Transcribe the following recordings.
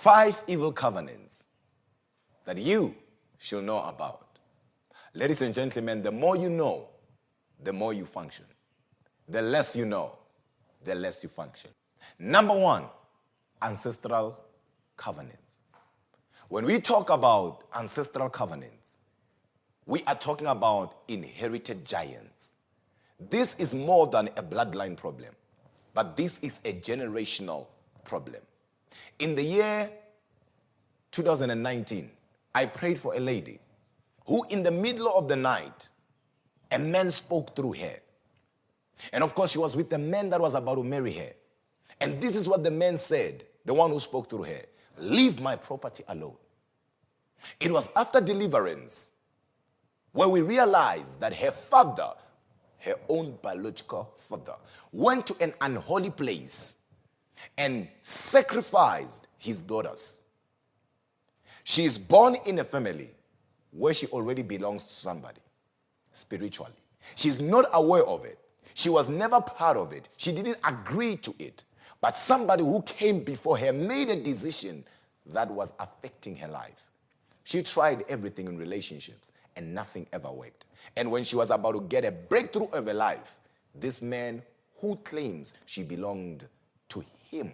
5 evil covenants that you should know about. Ladies and gentlemen, the more you know, the more you function. The less you know, the less you function. Number 1, ancestral covenants. When we talk about ancestral covenants, we are talking about inherited giants. This is more than a bloodline problem, but this is a generational problem. In the year 2019, I prayed for a lady who in the middle of the night, a man spoke through her. And of course, she was with the man that was about to marry her. And this is what the man said, the one who spoke through her: leave my property alone. It was after deliverance where we realized that her father, her own biological father, went to an unholy place and sacrificed his daughters. She is born in a family where she already belongs to somebody spiritually. She's not aware of it. She was never part of it. She didn't agree to it. But somebody who came before her made a decision that was affecting her life. She tried everything in relationships and nothing ever worked. And when she was about to get a breakthrough of her life, this man who claims she belonged to him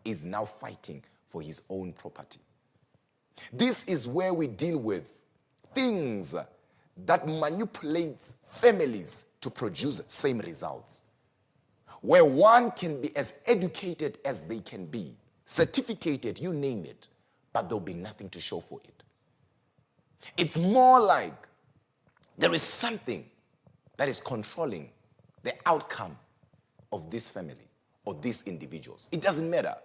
is now fighting for his own property. This is where we deal with things that manipulate families to produce same results. Where one can be as educated as they can be, certificated, you name it, but there'll be nothing to show for it. It's more like there is something that is controlling the outcome of this family or these individuals. It doesn't matter.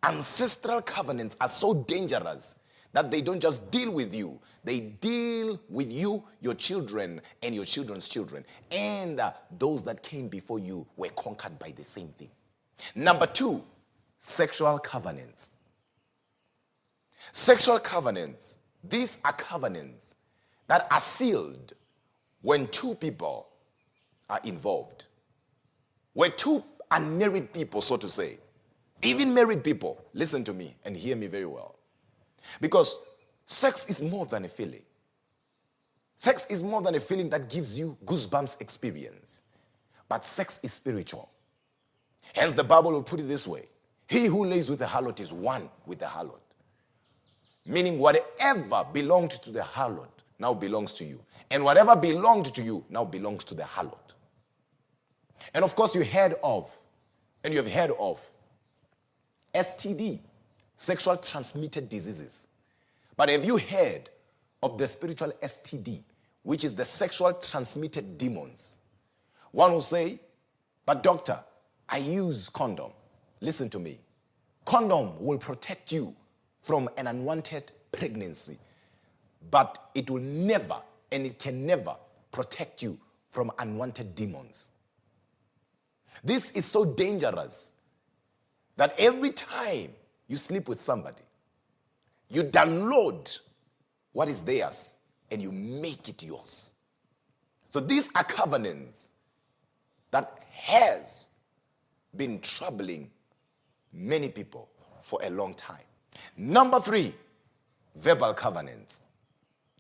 Ancestral covenants are so dangerous that they don't just deal with you. They deal with you, your children, and your children's children. And those that came before you were conquered by the same thing. Number 2, sexual covenants. Sexual covenants. These are covenants that are sealed when 2 people are involved. Where 2 unmarried people, so to say, even married people, listen to me and hear me very well. Because sex is more than a feeling. Sex is more than a feeling that gives you goosebumps experience. But sex is spiritual. Hence the Bible will put it this way: he who lays with a harlot is one with the harlot. Meaning whatever belonged to the harlot now belongs to you. And whatever belonged to you now belongs to the harlot. And of course you have heard of STD, sexual transmitted diseases. But have you heard of the spiritual STD, which is the sexual transmitted demons? One will say, but doctor, I use condom. Listen to me. Condom will protect you from an unwanted pregnancy, but it will never, and it can never protect you from unwanted demons. This is so dangerous that every time you sleep with somebody, you download what is theirs and you make it yours. So these are covenants that has been troubling many people for a long time. Number 3, verbal covenants.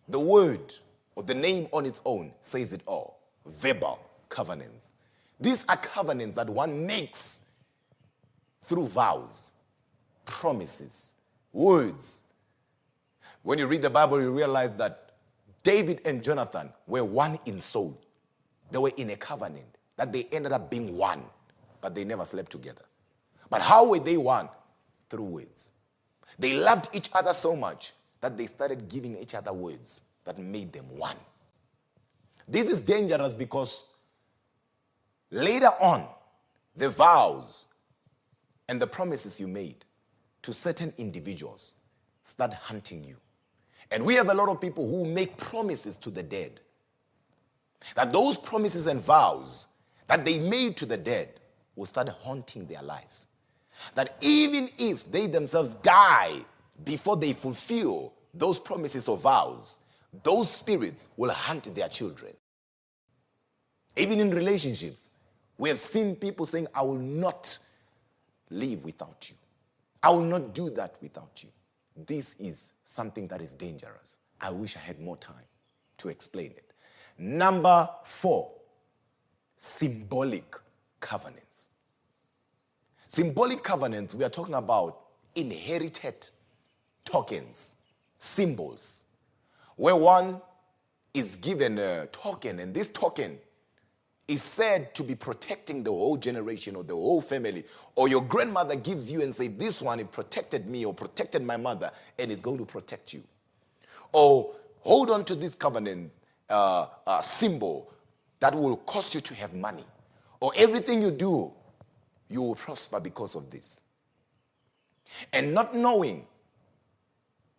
The word or the name on its own says it all. Verbal covenants. These are covenants that one makes through vows, promises, words. When you read the Bible, you realize that David and Jonathan were one in soul. They were in a covenant that they ended up being one, but they never slept together. But how were they one? Through words. They loved each other so much that they started giving each other words that made them one. This is dangerous because later on, the vows and the promises you made to certain individuals start hunting you. And we have a lot of people who make promises to the dead. That those promises and vows that they made to the dead will start haunting their lives. That even if they themselves die before they fulfill those promises or vows, those spirits will hunt their children. Even in relationships, we have seen people saying, I will not live without you. I will not do that without you. this is something that is dangerous. I wish I had more time to explain it. Number 4, symbolic covenants. Symbolic covenants, we are talking about inherited tokens, symbols, where one is given a token, and this token is said to be protecting the whole generation or the whole family, or your grandmother gives you and say, this one, it protected me or protected my mother, and it's going to protect you. Or hold on to this covenant symbol that will cause you to have money, or everything you do, you will prosper because of this. And not knowing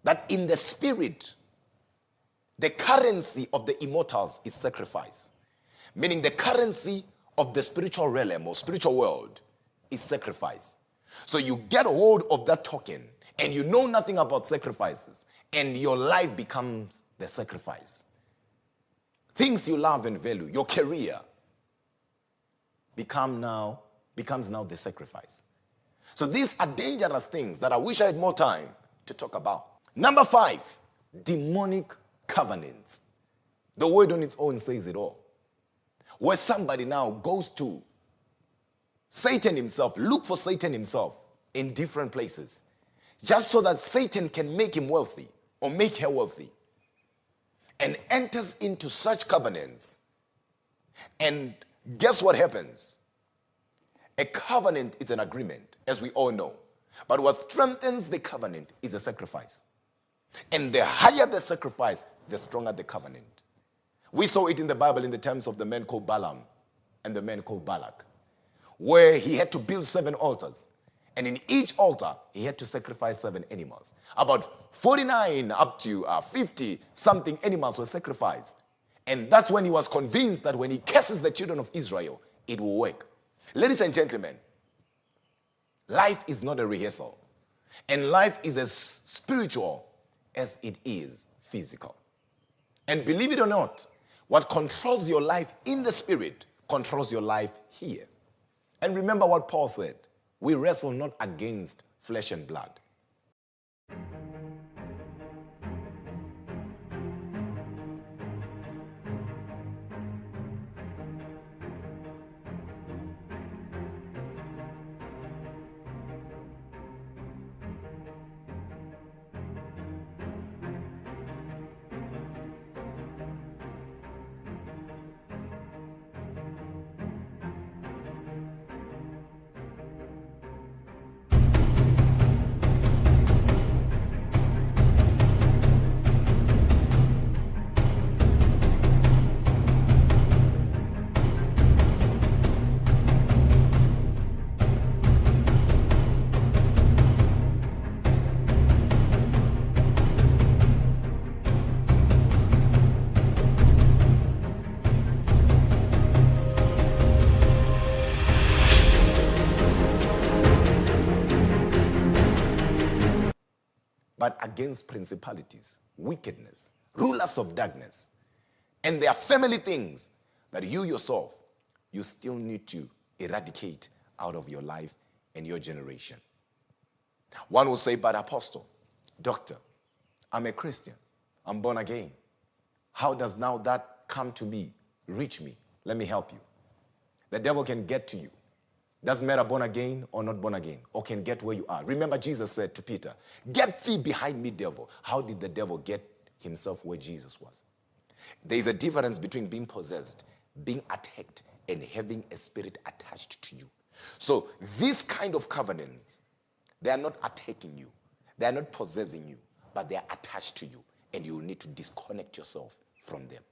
that in the spirit, the currency of the immortals is sacrifice. Meaning the currency of the spiritual realm or spiritual world is sacrifice. So you get hold of that token and you know nothing about sacrifices, and your life becomes the sacrifice. Things you love and value, your career, becomes now the sacrifice. So these are dangerous things that I wish I had more time to talk about. Number 5, demonic covenants. The word on its own says it all. Where somebody now goes to Satan himself, look for Satan himself in different places, just so that Satan can make him wealthy or make her wealthy, and enters into such covenants. And guess what happens? A covenant is an agreement, as we all know. But what strengthens the covenant is a sacrifice. And the higher the sacrifice, the stronger the covenant. We saw it in the Bible in the terms of the man called Balaam and the man called Balak, where he had to build 7 altars. And in each altar, he had to sacrifice 7 animals. About 49 up to 50 something animals were sacrificed. And that's when he was convinced that when he curses the children of Israel, it will work. Ladies and gentlemen, life is not a rehearsal. And life is as spiritual as it is physical. And believe it or not, what controls your life in the spirit controls your life here. And remember what Paul said, we wrestle not against flesh and blood. But against principalities, wickedness, rulers of darkness, and their family things that you yourself, you still need to eradicate out of your life and your generation. One will say, but apostle, doctor, I'm a Christian, I'm born again. How does now that come to me, reach me? Let me help you. The devil can get to you. Doesn't matter born again or not born again, or can get where you are. Remember Jesus said to Peter, get thee behind me, devil. How did the devil get himself where Jesus was? There is a difference between being possessed, being attacked, and having a spirit attached to you. So these kind of covenants, they are not attacking you. They are not possessing you, but they are attached to you. And you will need to disconnect yourself from them.